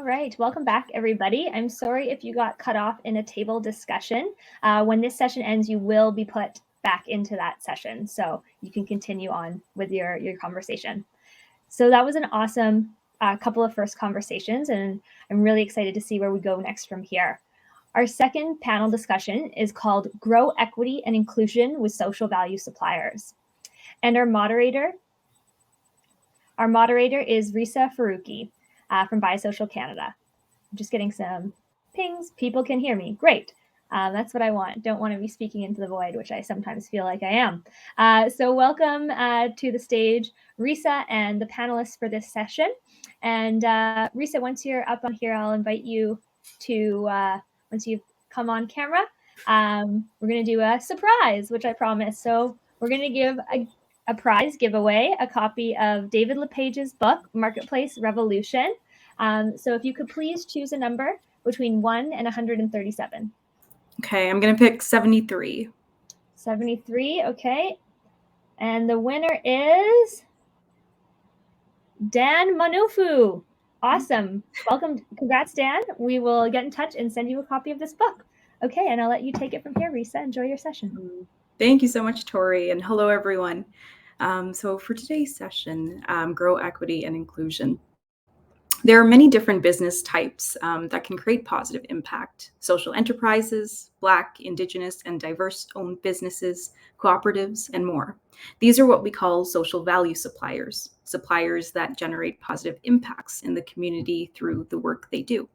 right, welcome back, everybody. I'm sorry if you got cut off in a table discussion. When this session ends, you will be put back into that session, so you can continue on with your conversation. So that was an awesome couple of first conversations, and I'm really excited to see where we go next from here. Our second panel discussion is called Grow Equity and Inclusion with Social Value Suppliers. And our moderator is Nerissa Faruqi from Biosocial Canada. I'm just getting some pings. People can hear me. Great. That's what I want. Don't want to be speaking into the void, which I sometimes feel like I am. So welcome to the stage, Nerissa, and the panelists for this session. And Nerissa, once you're up on here, I'll invite you to, once you've come on camera, we're going to do a surprise, which I promised. So we're going to give a prize giveaway, a copy of David LePage's book, Marketplace Revolution. So if you could please choose a number between 1 and 137. Okay, I'm going to pick 73. 73, okay. And the winner is Dan Manufu. Awesome. Welcome. Congrats, Dan. We will get in touch and send you a copy of this book. Okay, and I'll let you take it from here, Nerissa. Enjoy your session. Thank you so much, Tori, and hello, everyone. So for today's session, Grow Equity and Inclusion. There are many different business types that can create positive impact. Social enterprises, Black, Indigenous, and diverse-owned businesses, cooperatives, and more. These are what we call social value suppliers, suppliers that generate positive impacts in the community through the work they do.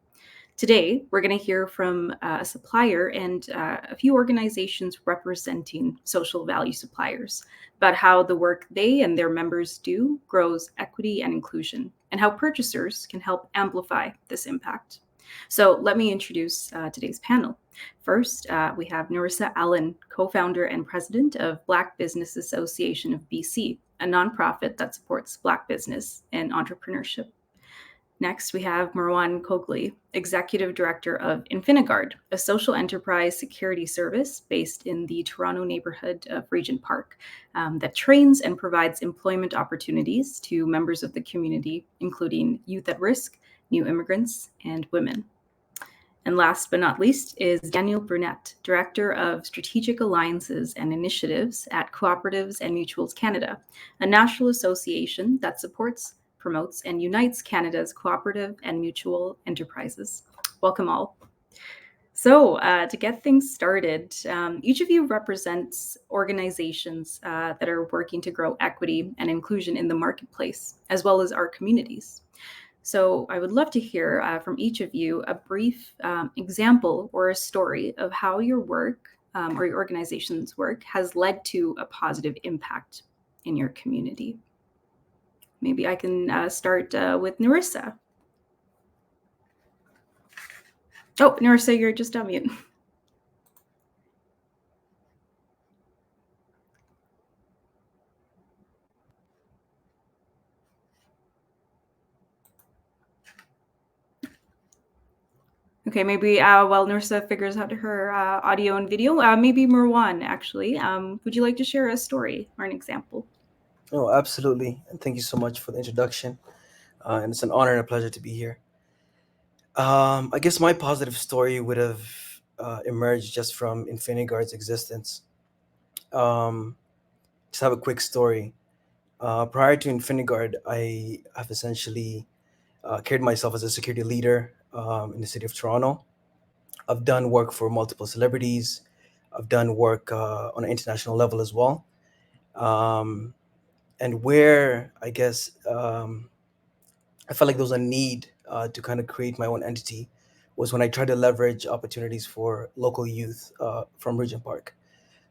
Today, we're going to hear from a supplier and a few organizations representing social value suppliers about how the work they and their members do grows equity and inclusion, and how purchasers can help amplify this impact. So let me introduce today's panel. First, we have Nerissa Allen, co-founder and president of Black Business Association of BC, a nonprofit that supports Black business and entrepreneurship. Next, we have Marwan Kogli, Executive Director of Infinigard, a social enterprise security service based in the Toronto neighborhood of Regent Park that trains and provides employment opportunities to members of the community, including youth at risk, new immigrants, and women. And last but not least is Daniel Brunette, Director of Strategic Alliances and Initiatives at Co-operatives and Mutuals Canada, a national association that supports, promotes, and unites Canada's cooperative and mutual enterprises. Welcome all. So to get things started, each of you represents organizations that are working to grow equity and inclusion in the marketplace, as well as our communities. So I would love to hear from each of you a brief example or a story of how your work or your organization's work has led to a positive impact in your community. Maybe I can start with Nerissa. Oh, Nerissa, you're just on mute. Okay, maybe while Nerissa figures out her audio and video, maybe Marwan, actually, would you like to share a story or an example? Oh, absolutely. And thank you so much for the introduction. And it's an honor and a pleasure to be here. I guess my positive story would have emerged just from Infinigard's existence. Just have a quick story. Prior to Infinigard, I have essentially carried myself as a security leader in the city of Toronto. I've done work for multiple celebrities. I've done work on an international level as well. And where I guess I felt like there was a need to kind of create my own entity was when I tried to leverage opportunities for local youth from Regent Park.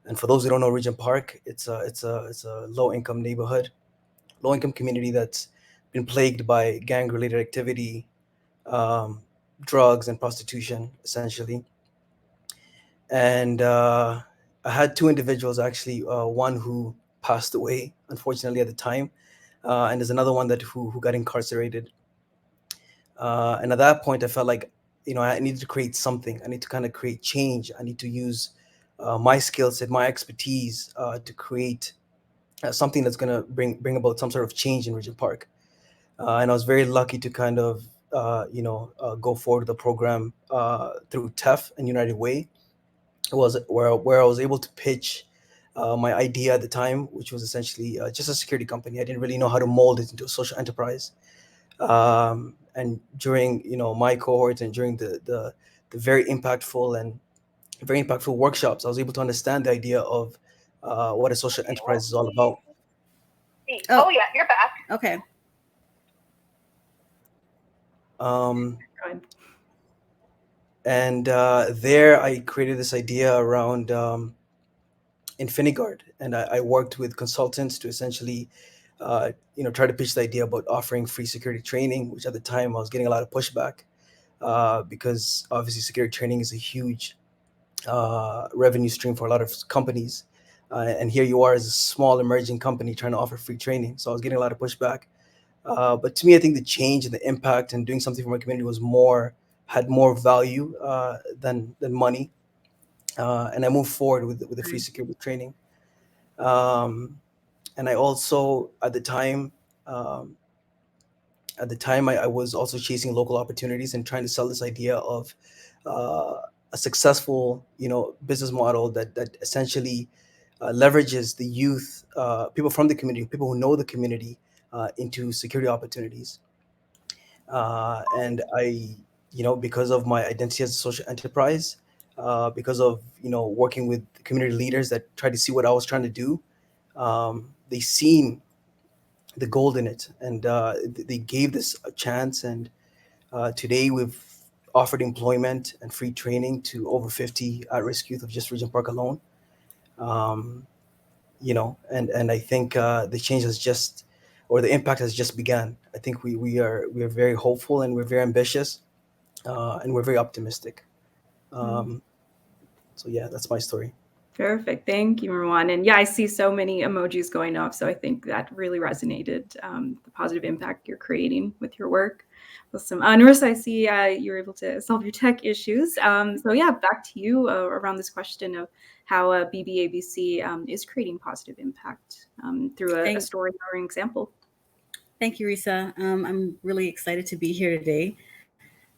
And for those who don't know Regent Park, it's a low-income neighborhood, low-income community that's been plagued by gang-related activity, drugs and prostitution, essentially. And I had two individuals, actually, one who passed away, unfortunately, at the time, and there's another one who got incarcerated. And at that point, I felt like, I needed to create something. I need to kind of create change. I need to use my skill set, my expertise to create something that's going to bring about some sort of change in Regent Park. And I was very lucky to kind of go forward with the program through TEF and United Way. It was where I was able to pitch my idea at the time, which was essentially just a security company. I didn't really know how to mold it into a social enterprise. And during my cohort and during the very impactful workshops, I was able to understand the idea of what a social enterprise is all about. Oh yeah, you're back. Okay. And there I created this idea around InfiniGuard, and I worked with consultants to essentially try to pitch the idea about offering free security training, which at the time I was getting a lot of pushback because obviously security training is a huge revenue stream for a lot of companies. And here you are as a small emerging company trying to offer free training. So I was getting a lot of pushback. But to me, I think the change and the impact and doing something for my community had more value than money. And I moved forward with the free security training. And I also, at the time, I was also chasing local opportunities and trying to sell this idea of a successful, business model that essentially leverages the youth, people from the community, people who know the community, into security opportunities. And I, because of my identity as a social enterprise, because of working with community leaders that tried to see what I was trying to do, they seen the gold in it, and they gave this a chance. And today we've offered employment and free training to over 50 at-risk youth of just Regent Park alone. And I think the change has just, or the impact has just begun. I think we are very hopeful, and we're very ambitious, and we're very optimistic. So yeah, that's my story. Perfect. Thank you, Marwan. And yeah, I see so many emojis going off. So I think that really resonated, the positive impact you're creating with your work. Awesome. Nerissa, I see you were able to solve your tech issues. So yeah, back to you around this question of how BBABC is creating positive impact through a story or an example. Thank you, Risa. I'm really excited to be here today.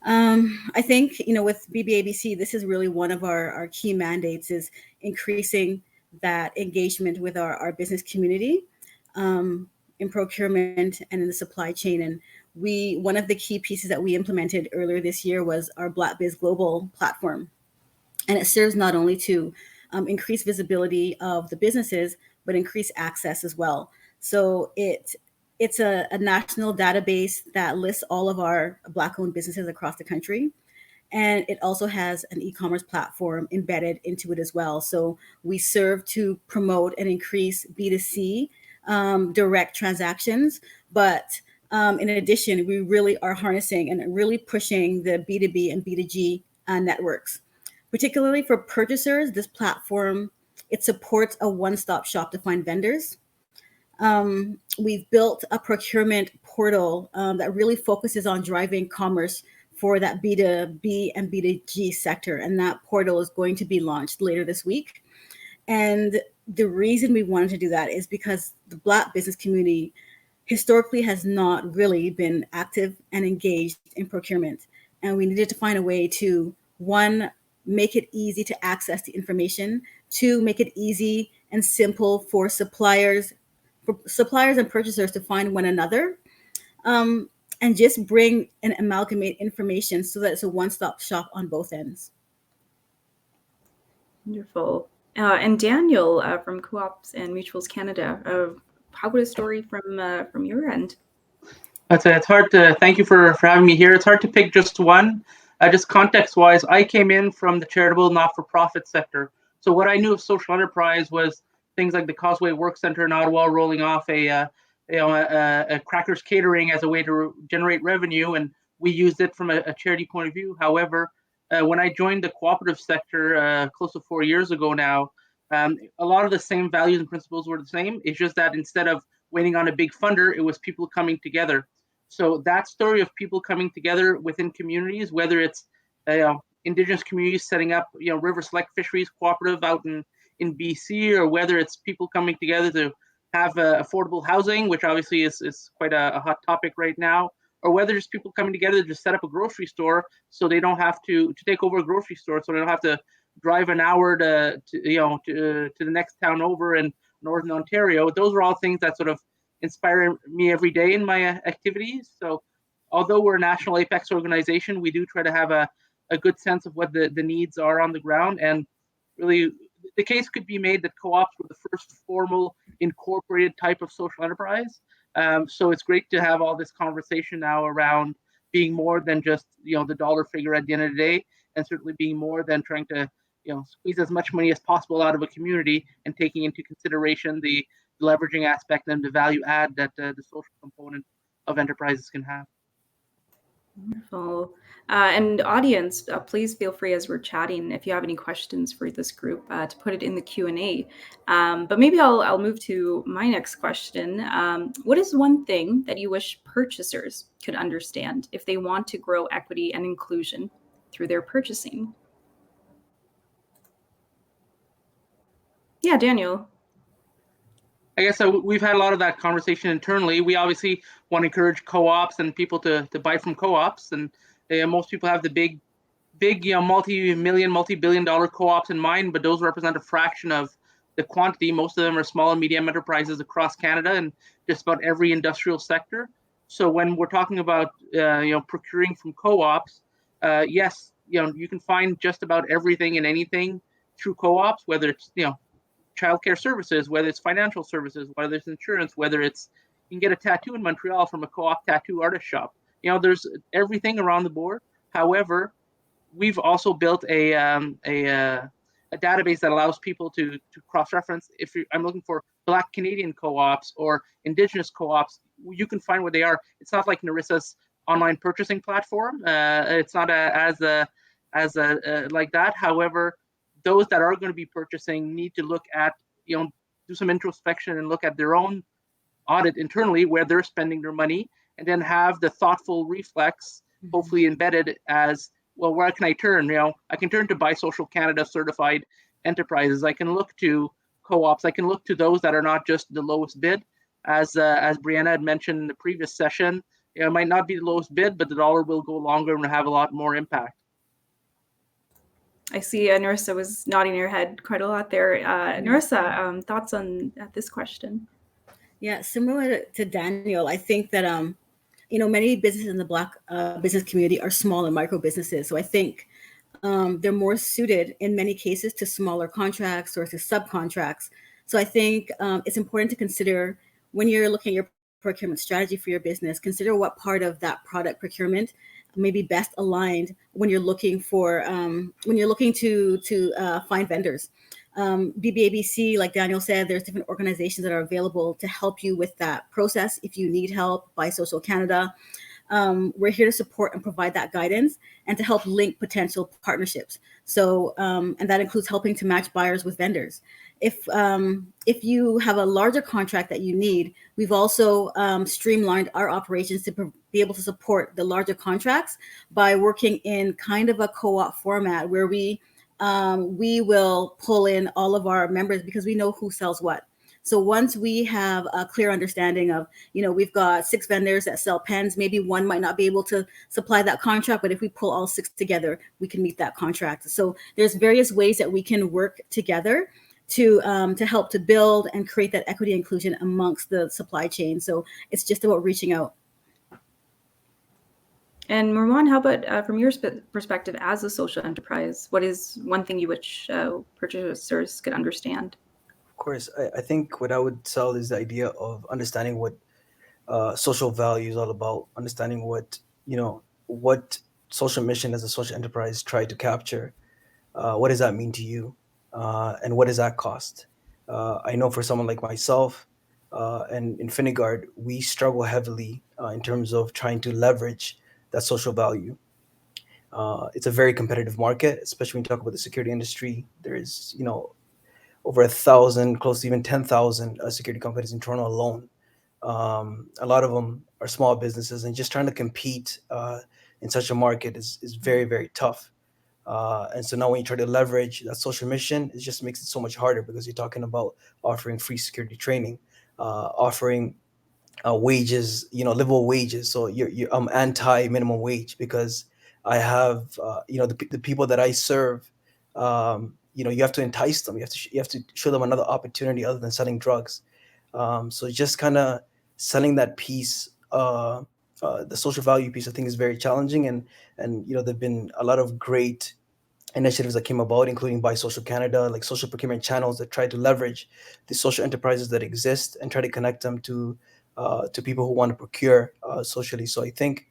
I think, with BBABC, this is really one of our key mandates, is increasing that engagement with our business community in procurement and in the supply chain. And one of the key pieces that we implemented earlier this year was our Black Biz Global platform. And it serves not only to increase visibility of the businesses, but increase access as well. So it's a national database that lists all of our Black-owned businesses across the country. And it also has an e-commerce platform embedded into it as well. So we serve to promote and increase B2C direct transactions. But in addition, we really are harnessing and really pushing the B2B and B2G networks. Particularly for purchasers, this platform, it supports a one-stop shop to find vendors. We've built a procurement portal that really focuses on driving commerce for that B2B and B2G sector. And that portal is going to be launched later this week. And the reason we wanted to do that is because the Black business community historically has not really been active and engaged in procurement. And we needed to find a way to, one, make it easy to access the information, two, make it easy and simple for suppliers and purchasers to find one another, and just bring and amalgamate information so that it's a one-stop shop on both ends. Wonderful. And Daniel from Co-ops and Mutuals Canada, how about a story from your end? It's hard to, thank you for having me here. It's hard to pick just one. Just context-wise, I came in from the charitable not-for-profit sector. So what I knew of social enterprise was things like the Causeway Work Center in Ottawa rolling off a Crackers Catering as a way to generate revenue, and we used it from a charity point of view. However, when I joined the cooperative sector close to 4 years ago now, a lot of the same values and principles were the same. It's just that instead of waiting on a big funder, it was people coming together. So that story of people coming together within communities, whether it's Indigenous communities setting up, River Select Fisheries Cooperative out in BC, or whether it's people coming together to have affordable housing, which obviously is quite a hot topic right now, or whether it's people coming together to just set up a grocery store so they don't have to take over a grocery store, so they don't have to drive an hour to the next town over in Northern Ontario. Those are all things that sort of inspire me every day in my activities. So although we're a national Apex organization, we do try to have a good sense of what the needs are on the ground. And really, the case could be made that co-ops were the first formal incorporated type of social enterprise. So it's great to have all this conversation now around being more than just the dollar figure at the end of the day, and certainly being more than trying to squeeze as much money as possible out of a community, and taking into consideration the leveraging aspect and the value add that the social component of enterprises can have. Wonderful. And audience, please feel free as we're chatting, if you have any questions for this group, to put it in the Q&A. But maybe I'll move to my next question. What is one thing that you wish purchasers could understand if they want to grow equity and inclusion through their purchasing? Yeah, Daniel. I guess we've had a lot of that conversation internally. We obviously want to encourage co-ops and people to buy from co-ops, and most people have the big multi-million, multi-billion-dollar co-ops in mind, but those represent a fraction of the quantity. Most of them are small and medium enterprises across Canada and just about every industrial sector. So when we're talking about procuring from co-ops, yes, you can find just about everything and anything through co-ops, whether it's childcare services, whether it's financial services, whether it's insurance, whether it's you can get a tattoo in Montreal from a co-op tattoo artist shop. There's everything around the board. However, we've also built a database that allows people to cross-reference. If I'm looking for Black Canadian co-ops or Indigenous co-ops, you can find where they are. It's not like Nerissa's online purchasing platform. It's not as like that. However, those that are going to be purchasing need to look at, do some introspection and look at their own audit internally where they're spending their money, and then have the thoughtful reflex, hopefully embedded as, well, where can I turn? I can turn to Buy Social Canada certified enterprises. I can look to co-ops. I can look to those that are not just the lowest bid. As Brianna had mentioned in the previous session, it might not be the lowest bid, but the dollar will go longer and have a lot more impact. I see Nerissa was nodding her head quite a lot there. Nerissa, thoughts on this question? Yeah, similar to Daniel, I think that many businesses in the Black business community are small and micro businesses. So I think they're more suited in many cases to smaller contracts or to subcontracts. So I think it's important to consider, when you're looking at your procurement strategy for your business, consider what part of that product procurement may be best aligned when you're looking to find vendors. BBABC, like Daniel said, there's different organizations that are available to help you with that process. If you need help, Buy Social Canada, we're here to support and provide that guidance and to help link potential partnerships. So, and that includes helping to match buyers with vendors. If you have a larger contract that you need, we've also streamlined our operations to be able to support the larger contracts by working in kind of a co-op format where we will pull in all of our members because we know who sells what. So once we have a clear understanding of, we've got 6 vendors that sell pens, maybe one might not be able to supply that contract, but if we pull all 6 together, we can meet that contract. So there's various ways that we can work together to help to build and create that equity inclusion amongst the supply chain. So it's just about reaching out. And Marwan, how about from your perspective as a social enterprise, what is one thing you wish purchasers could understand? Of course, I think what I would sell is the idea of understanding what social value is all about, understanding what social mission as a social enterprise try to capture. What does that mean to you? And what does that cost? I know for someone like myself and in Finneguard, we struggle heavily in terms of trying to leverage that social value. It's a very competitive market, especially when you talk about the security industry. There is, over 1,000, close to even 10,000 security companies in Toronto alone. A lot of them are small businesses, and just trying to compete in such a market is very, very tough. And so now when you try to leverage that social mission, it just makes it so much harder because you're talking about offering free security training, offering wages, livable wages. So I'm anti minimum wage because I have, the people that I serve. You have to entice them. You have to show them another opportunity other than selling drugs. So just kind of selling that piece, the social value piece, I think is very challenging. And there've been a lot of great initiatives that came about, including by Social Canada, like social procurement channels that try to leverage the social enterprises that exist and try to connect them to people who want to procure socially. So I think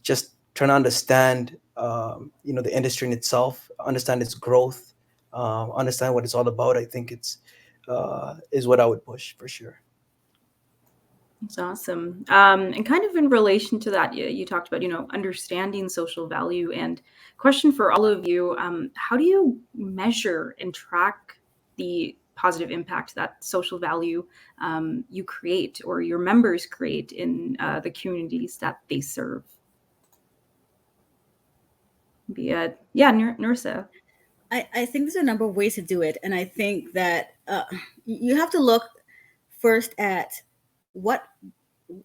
just trying to understand, the industry in itself, understand its growth, understand what it's all about. I think it's is what I would push for sure. That's awesome. And kind of in relation to that, you talked about, understanding social value. And question for all of you, how do you measure and track the positive impact that social value you create or your members create in the communities that they serve? Nerissa. I think there's a number of ways to do it. And I think that you have to look first at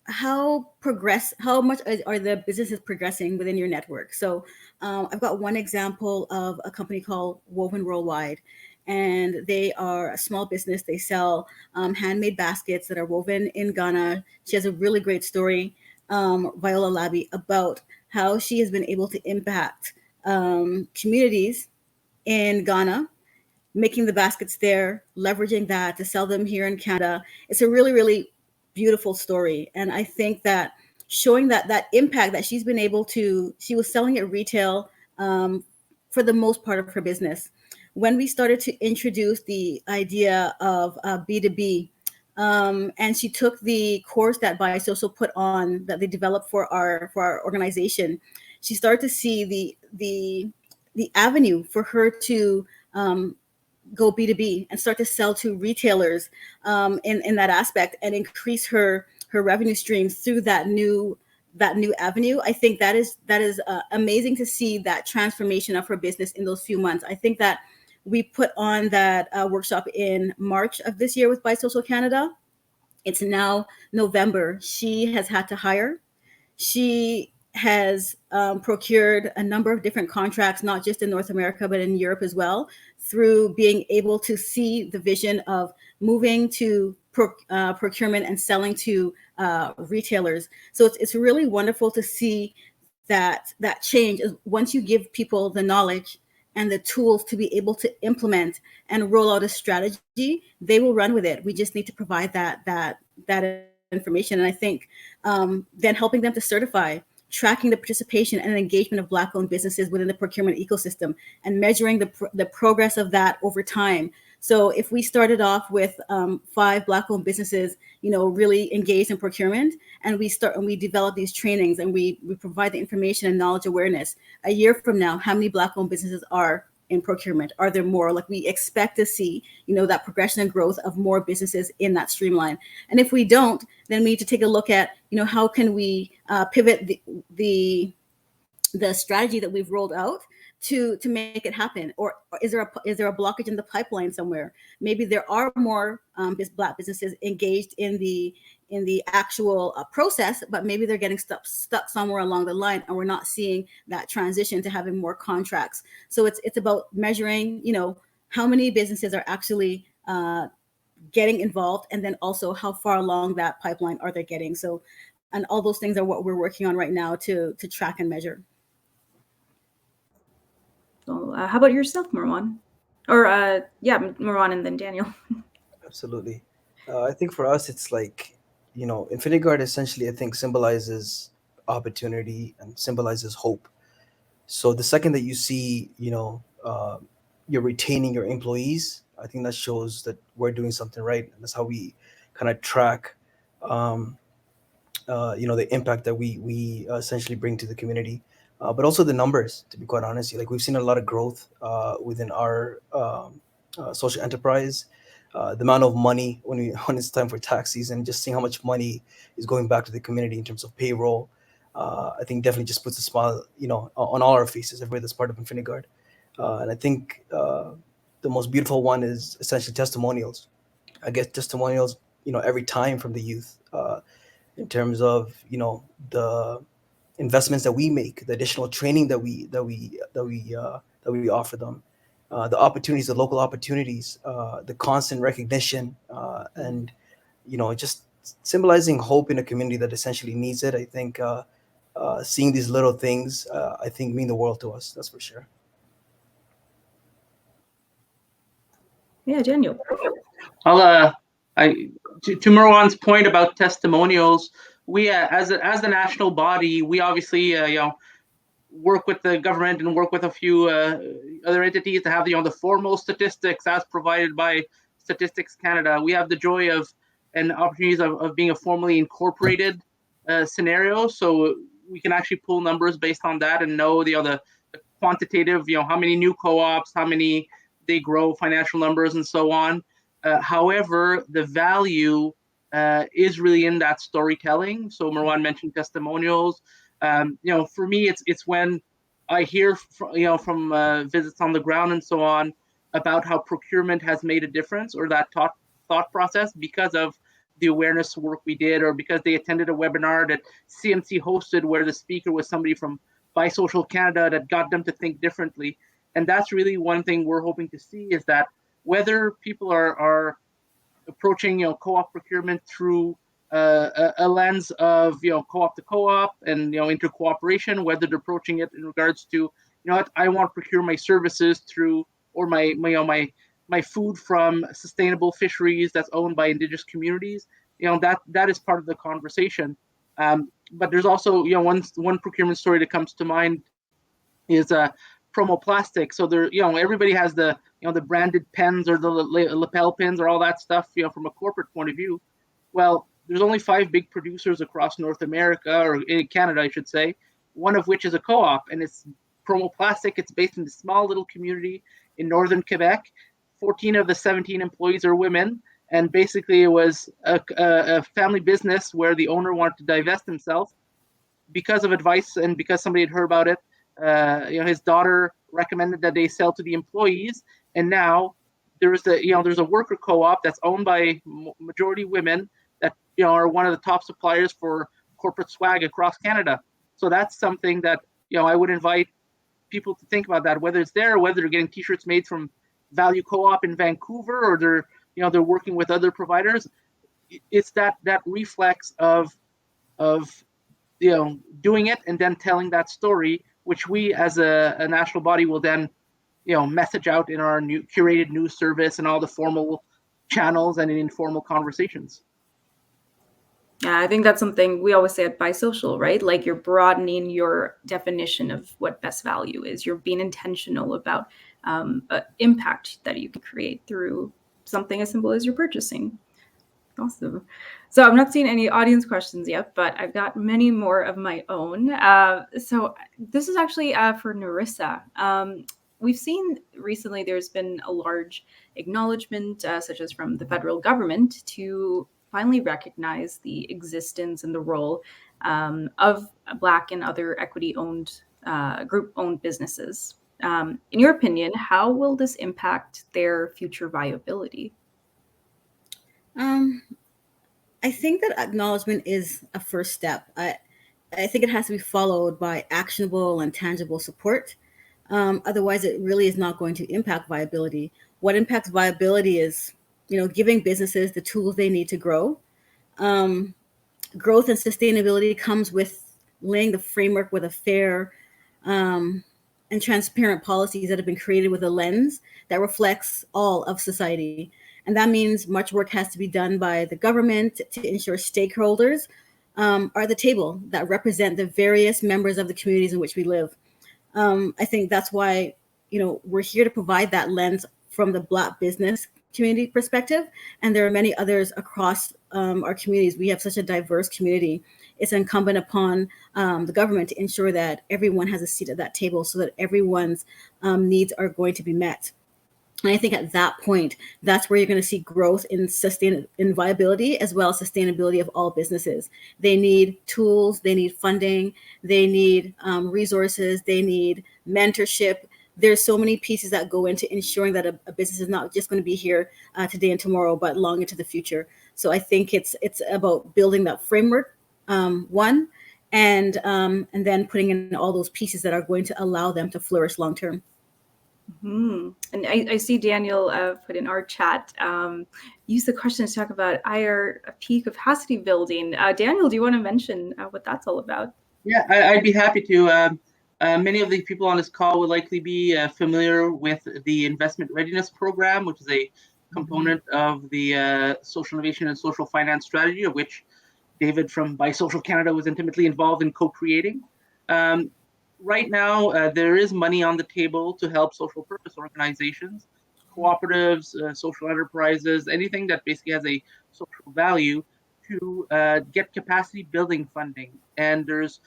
how much are the businesses progressing within your network. So I've got one example of a company called Woven Worldwide, and they are a small business. They sell handmade baskets that are woven in Ghana. She has a really great story, Viola Labby, about how she has been able to impact communities in Ghana, making the baskets there, leveraging that to sell them here in Canada. It's a really, really beautiful story. And I think that showing that impact that she's been able to, she was selling at retail for the most part of her business. When we started to introduce the idea of B2B, and she took the course that BioSocial put on, that they developed for our organization, she started to see the avenue for her to go B2B and start to sell to retailers in that aspect and increase her revenue streams through that new avenue. I think that is amazing to see that transformation of her business in those few months. I think that we put on that workshop in March of this year with BioSocial Canada. It's now November. She has had to hire. She has procured a number of different contracts, not just in North America, but in Europe as well, through being able to see the vision of moving to procurement and selling to retailers. So it's really wonderful to see that change. Once you give people the knowledge and the tools to be able to implement and roll out a strategy, they will run with it. We just need to provide that information. And I think then helping them to certify, tracking the participation and engagement of Black-owned businesses within the procurement ecosystem, and measuring the progress of that over time. So if we started off with 5 Black-owned businesses, really engaged in procurement, and we develop these trainings and we provide the information and knowledge awareness, a year from now, how many Black-owned businesses are in procurement? Are there more? Like, we expect to see, that progression and growth of more businesses in that streamline. And if we don't, then we need to take a look at, how can we pivot the strategy that we've rolled out to make it happen? Or is there a blockage in the pipeline somewhere? Maybe there are more Black businesses engaged in the actual process, but maybe they're getting stuck somewhere along the line, and we're not seeing that transition to having more contracts. So it's about measuring, how many businesses are actually getting involved, and then also how far along that pipeline are they getting. So, and all those things are what we're working on right now to track and measure. So, how about yourself, Marwan? Or Marwan and then Daniel. Absolutely. I think for us, it's like, Infinity Guard essentially, I think, symbolizes opportunity and symbolizes hope. So the second that you see, you're retaining your employees, I think that shows that we're doing something right. And that's how we kind of track, the impact that we essentially bring to the community. But also the numbers, to be quite honest. Like, we've seen a lot of growth within our social enterprise. The amount of money when it's time for tax season, just seeing how much money is going back to the community in terms of payroll, I think definitely just puts a smile, on all our faces, everybody that's part of Infinity Guard. And I think the most beautiful one is essentially testimonials. I get testimonials, every time from the youth. in terms of, the investments that we make, the additional training that we offer them, the opportunities, the local opportunities, the constant recognition, and just symbolizing hope in a community that essentially needs it. I think seeing these little things, I think, mean the world to us. That's for sure. Yeah, Daniel. To Marwan's point about testimonials, we as the national body, we obviously work with the government and work with a few other entities to have the formal statistics as provided by Statistics Canada. We have the joy of and opportunities of being a formally incorporated scenario, so we can actually pull numbers based on that and know the quantitative, how many new co-ops, how many they grow, financial numbers, and so on. However, the value is really in that storytelling. So Marwan mentioned testimonials. For me, it's when I hear from visits on the ground and so on about how procurement has made a difference, or that thought process, because of the awareness work we did, or because they attended a webinar that CMC hosted where the speaker was somebody from By Social Canada that got them to think differently. And that's really one thing we're hoping to see, is that whether people are approaching co-op procurement through a lens of co-op to co-op and inter-cooperation, whether they're approaching it in regards to what I want to procure my services through, or my food from sustainable fisheries that's owned by Indigenous communities, that is part of the conversation. But there's also one procurement story that comes to mind is promo plastic. So there, everybody has the the branded pens or the lapel pins or all that stuff, from a corporate point of view. Well, there's only 5 big producers across North America, or in Canada, I should say, one of which is a co-op, and it's Promo Plastic. It's based in a small little community in northern Quebec. 14 of the 17 employees are women, and basically it was a family business where the owner wanted to divest himself because of advice and because somebody had heard about it. His daughter recommended that they sell to the employees, and now there's a worker co-op that's owned by majority women that are one of the top suppliers for corporate swag across Canada. So that's something that I would invite people to think about, that whether it's there, or whether they're getting T-shirts made from Value Co-op in Vancouver, or they're working with other providers. It's that reflex of doing it and then telling that story, which we as a national body will then message out in our new curated news service and all the formal channels and in informal conversations. Yeah, I think that's something we always say at Bisocial, right? Like, you're broadening your definition of what best value is. You're being intentional about impact that you can create through something as simple as your purchasing. Awesome. So I'm not seeing any audience questions yet, but I've got many more of my own. So this is actually for Nerissa. We've seen recently there's been a large acknowledgement, such as from the federal government, to finally recognize the existence and the role of Black and other equity-owned, group-owned businesses. In your opinion, how will this impact their future viability? I think that acknowledgement is a first step. I think it has to be followed by actionable and tangible support. Otherwise, it really is not going to impact viability. What impacts viability is, giving businesses the tools they need to grow. Growth and sustainability comes with laying the framework with a fair and transparent policies that have been created with a lens that reflects all of society. And that means much work has to be done by the government to ensure stakeholders are at the table that represent the various members of the communities in which we live. I think that's why, we're here to provide that lens from the Black business community perspective. And there are many others across our communities. We have such a diverse community. It's incumbent upon the government to ensure that everyone has a seat at that table so that everyone's needs are going to be met. And I think at that point, that's where you're going to see growth in viability, as well as sustainability of all businesses. They need tools, they need funding, they need resources, they need mentorship. There's so many pieces that go into ensuring that a business is not just going to be here today and tomorrow, but long into the future. So I think it's about building that framework one, and then putting in all those pieces that are going to allow them to flourish long term. And I see Daniel put in our chat, use the question to talk about IRP capacity building. Daniel, do you want to mention what that's all about? Yeah, I'd be happy to. Many of the people on this call would likely be familiar with the Investment Readiness Program, which is a component of the Social Innovation and Social Finance Strategy, of which David from By Social Canada was intimately involved in co-creating. Right now, there is money on the table to help social purpose organizations, cooperatives, social enterprises, anything that basically has a social value to get capacity building funding. And there's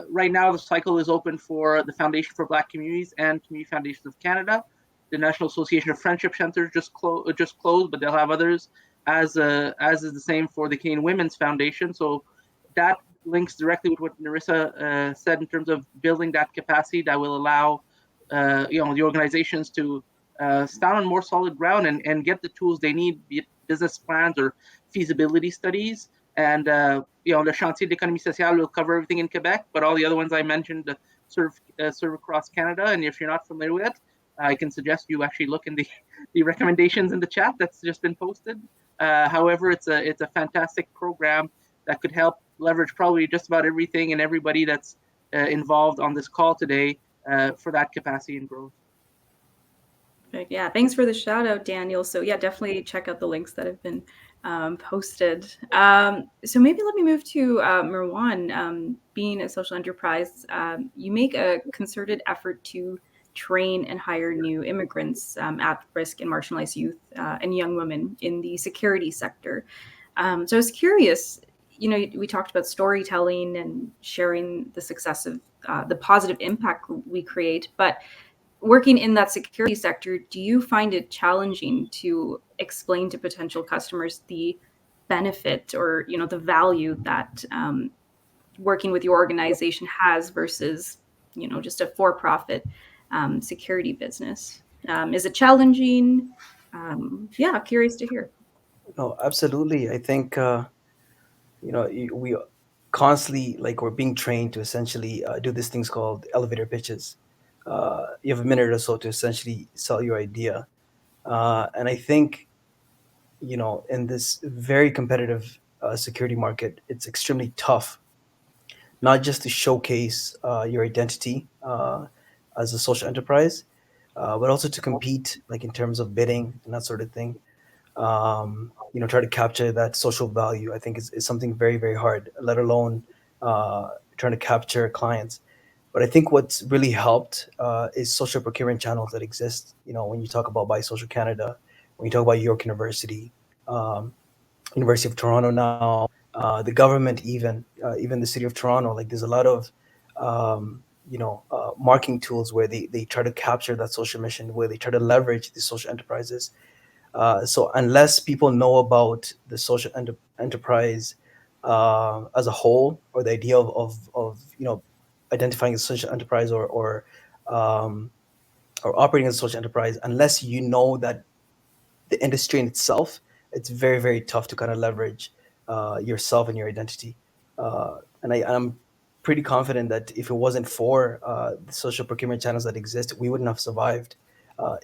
right now the cycle is open for the Foundation for Black Communities and Community Foundations of Canada. The National Association of Friendship Centers just closed, but they'll have others, as is the same for the Canadian Women's Foundation. So that links directly with what Nerissa said in terms of building that capacity that will allow the organizations to stand on more solid ground and get the tools they need, be it business plans or feasibility studies. And Le Chantier d'économie sociale will cover everything in Quebec, but all the other ones I mentioned serve across Canada. And if you're not familiar with it, I can suggest you actually look in the recommendations in the chat that's just been posted. However, it's a fantastic program that could help leverage probably just about everything and everybody that's involved on this call today for that capacity and growth. Yeah, thanks for the shout out, Daniel. So yeah, definitely check out the links that have been posted. So maybe let me move to Marwan. Being a social enterprise, you make a concerted effort to train and hire new immigrants, at-risk and marginalized youth and young women in the security sector. So I was curious, we talked about storytelling and sharing the success of the positive impact we create, but working in that security sector, do you find it challenging to explain to potential customers the benefit or the value that working with your organization has versus just a for-profit security business? Is it challenging? Yeah, curious to hear. No, absolutely. I think we constantly we're being trained to essentially do these things called elevator pitches. You have a minute or so to essentially sell your idea, and I think in this very competitive security market, it's extremely tough not just to showcase your identity as a social enterprise, but also to compete in terms of bidding and that sort of thing. Try to capture that social value, I think is something very, very hard, let alone trying to capture clients. But I think what's really helped is social procurement channels that exist. When you talk about By Social Canada, when you talk about York University, University of Toronto now, the government, even the city of Toronto, there's a lot of marketing tools where they try to capture that social mission, where they try to leverage these social enterprises. So unless people know about the social enterprise as a whole, or the idea of identifying a social enterprise or operating as a social enterprise, unless you know that the industry in itself, it's very, very tough to kind of leverage yourself and your identity. And I'm pretty confident that if it wasn't for the social procurement channels that exist, we wouldn't have survived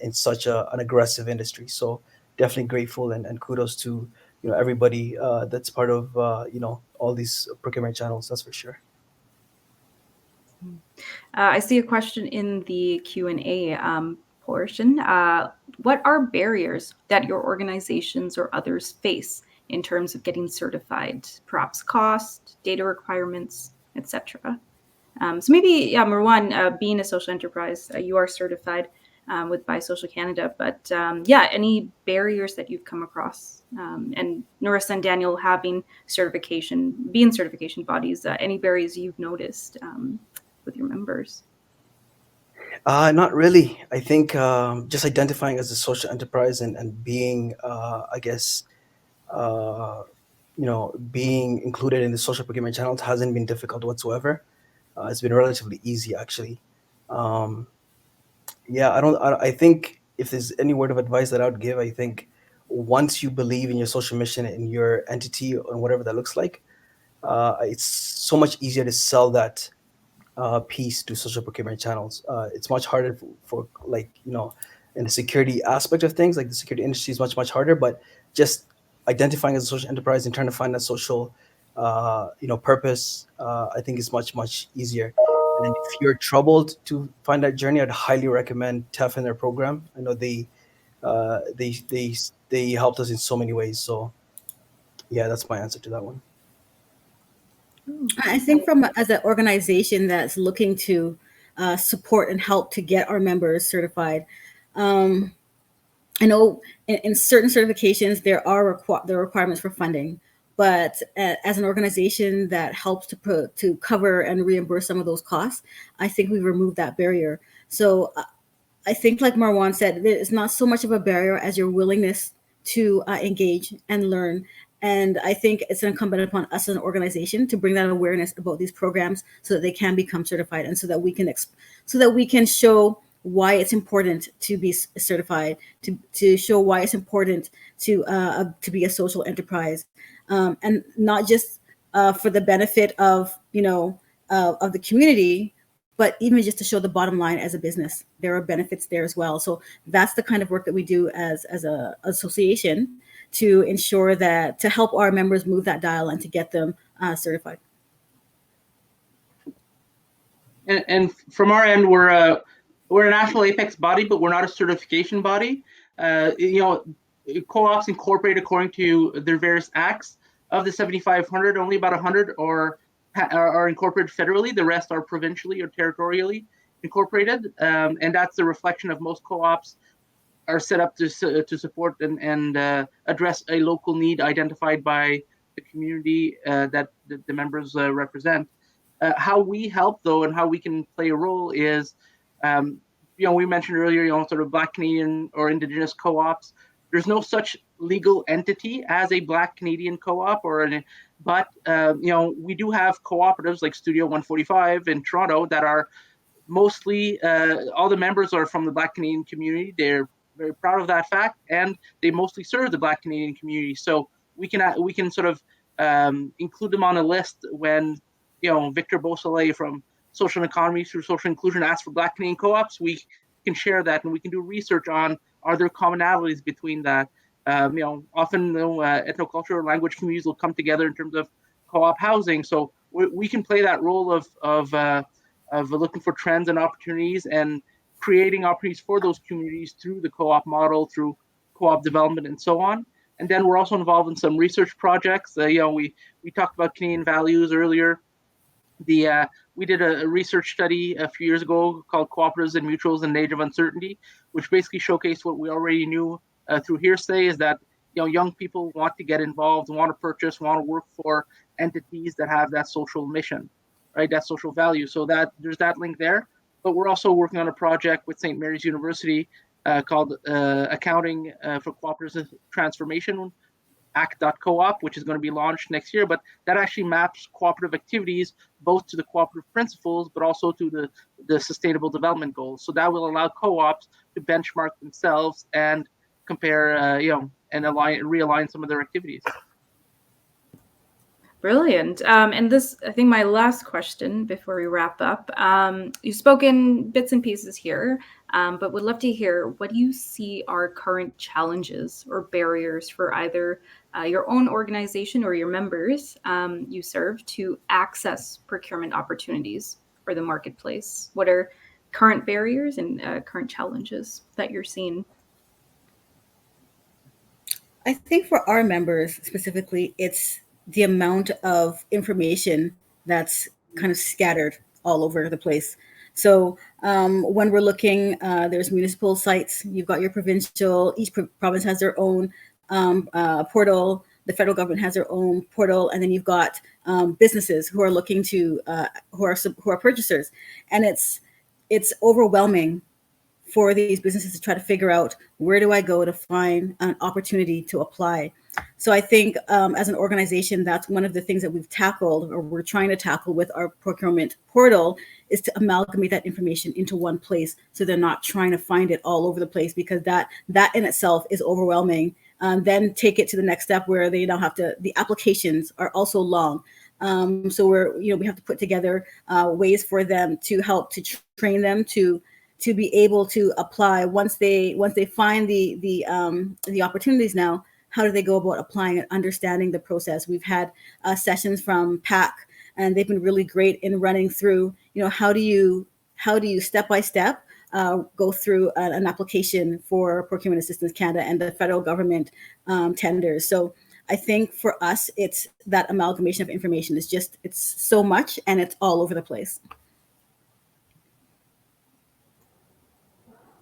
in such an aggressive industry. So definitely grateful and kudos to everybody that's part of all these procurement channels. That's for sure. I see a question in the Q&A portion. What are barriers that your organizations or others face in terms of getting certified? Perhaps cost, data requirements, etc. So maybe, Marwan, being a social enterprise, you are certified with By Social Canada, but any barriers that you've come across? And Nerissa and Daniel having certification bodies, any barriers you've noticed with your members? Not really. I think just identifying as a social enterprise and being, being included in the social procurement channels hasn't been difficult whatsoever. It's been relatively easy, actually. I think if there's any word of advice that I would give, I think once you believe in your social mission and your entity and whatever that looks like, it's so much easier to sell that piece to social procurement channels. It's much harder for like, in the security aspect of things, like the security industry is much harder, but just identifying as a social enterprise and trying to find that social purpose, I think is much easier. And if you're troubled to find that journey, I'd highly recommend TEF and their program. I know they helped us in so many ways. So yeah, that's my answer to that one. I think as an organization that's looking to support and help to get our members certified, I know in certain certifications there are there are requirements for funding, but as an organization that helps to cover and reimburse some of those costs, I think we've removed that barrier. So I think, like Marwan said, it's not so much of a barrier as your willingness to engage and learn. And I think it's incumbent upon us as an organization to bring that awareness about these programs so that they can become certified, and so that we can show why it's important to be certified, to show why it's important to be a social enterprise, and not just for the benefit of of the community, but even just to show the bottom line as a business. There are benefits there as well. So that's the kind of work that we do as a association to ensure that, to help our members move that dial and to get them certified. And from our end, we're a national apex body, but we're not a certification body. Co-ops incorporate according to their various acts. Of the 7,500, only about 100 are incorporated federally. The rest are provincially or territorially incorporated, and that's a reflection of most co-ops are set up to support and address a local need identified by the community that the members represent. How we help, though, and how we can play a role is, we mentioned earlier, sort of Black Canadian or Indigenous co-ops. There's no such legal entity as a Black Canadian co-op, but we do have cooperatives like Studio 145 in Toronto that are mostly all the members are from the Black Canadian community. They're very proud of that fact, and they mostly serve the Black Canadian community. So we can sort of include them on a list when Victor Beausoleil from Social Economy through Social Inclusion asks for Black Canadian co-ops. We can share that, and we can do research on, are there commonalities between that. Often ethnocultural language communities will come together in terms of co-op housing. So we can play that role of looking for trends and opportunities and creating opportunities for those communities through the co-op model, through co-op development, and so on. And then we're also involved in some research projects. We talked about Canadian values earlier. We did a research study a few years ago called Cooperatives and Mutuals in an Age of Uncertainty, which basically showcased what we already knew through hearsay, is that young people want to get involved, want to purchase, want to work for entities that have that social mission, right? That social value. So that there's that link there. But we're also working on a project with St. Mary's University called Accounting for Cooperative Transformation, ACT.coop, which is going to be launched next year. But that actually maps cooperative activities both to the cooperative principles, but also to the sustainable development goals. So that will allow co-ops to benchmark themselves and compare, and realign some of their activities. Brilliant. And this, I think, my last question before we wrap up. You've spoken bits and pieces here, but would love to hear, what do you see are current challenges or barriers for either your own organization or your members you serve to access procurement opportunities for the marketplace? What are current barriers and current challenges that you're seeing? I think for our members specifically, it's the amount of information that's kind of scattered all over the place. So when we're looking, there's municipal sites, you've got your provincial, each province has their own portal, the federal government has their own portal, and then you've got businesses who are looking to, who are purchasers. And it's overwhelming for these businesses to try to figure out, where do I go to find an opportunity to apply? So I think as an organization, that's one of the things that we've tackled, or we're trying to tackle with our procurement portal, is to amalgamate that information into one place, so they're not trying to find it all over the place, because that in itself is overwhelming. Then take it to the next step where they now have to, the applications are also long. So we have to put together ways for them to help to train them to be able to apply once they find the opportunities. Now, how do they go about applying and understanding the process? We've had sessions from PAC, and they've been really great in running through, how do you step by step go through an application for Procurement Assistance Canada and the federal government tenders. So I think for us, it's that amalgamation of information. It's so much, and it's all over the place.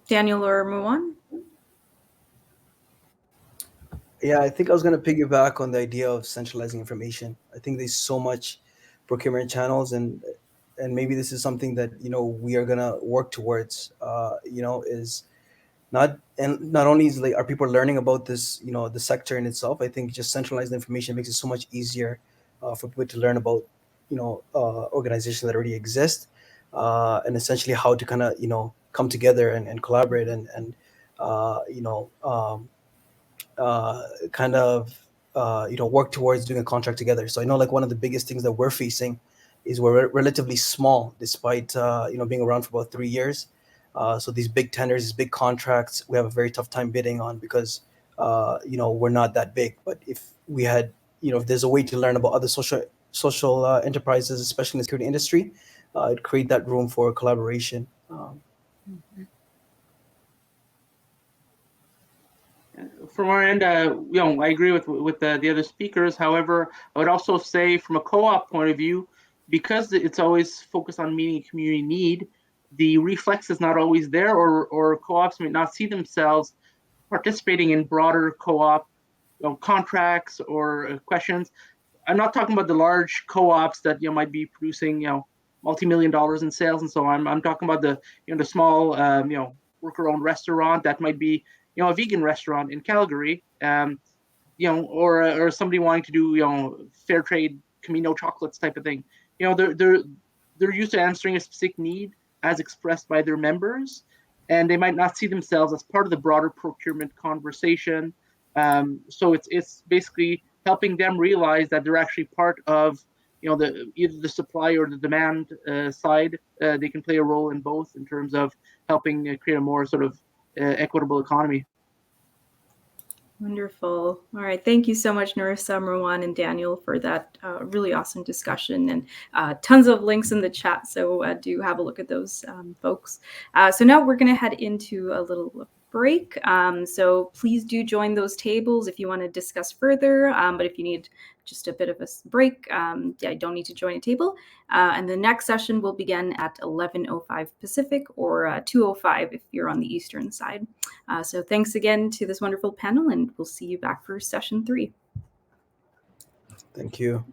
Daniel or Muwan? Yeah, I think I was going to piggyback on the idea of centralizing information. I think there's so much procurement channels, and maybe this is something that we are going to work towards. Is not only is are people learning about this, the sector in itself. I think just centralized information makes it so much easier for people to learn about organizations that already exist, and essentially how to kind of come together and collaborate and kind of work towards doing a contract together. So I know one of the biggest things that we're facing is we're relatively small despite being around for about 3 years. So these big tenders, these big contracts, we have a very tough time bidding on because we're not that big. But if we had, if there's a way to learn about other social enterprises, especially in the security industry, it'd create that room for collaboration. From our end, I agree with the other speakers. However, I would also say from a co-op point of view, because it's always focused on meeting a community need, the reflex is not always there, or co-ops may not see themselves participating in broader co-op contracts or questions. I'm not talking about the large co-ops that might be producing multi-million dollars in sales and so on. I'm talking about the the small worker-owned restaurant that might be a vegan restaurant in Calgary, or somebody wanting to do fair trade Camino chocolates type of thing. They're used to answering a specific need as expressed by their members, and they might not see themselves as part of the broader procurement conversation. So it's basically helping them realize that they're actually part of either the supply or the demand side. They can play a role in both in terms of helping create a more sort of equitable economy. Wonderful. All right. Thank you so much, Nerissa, Marwan, and Daniel, for that really awesome discussion, and tons of links in the chat. So do have a look at those, folks. So now we're going to head into a little break. So please do join those tables if you want to discuss further. But if you need just a bit of a break, you don't need to join a table. And the next session will begin at 11:05 Pacific or 2:05 if you're on the Eastern side. So thanks again to this wonderful panel, and we'll see you back for session 3. Thank you.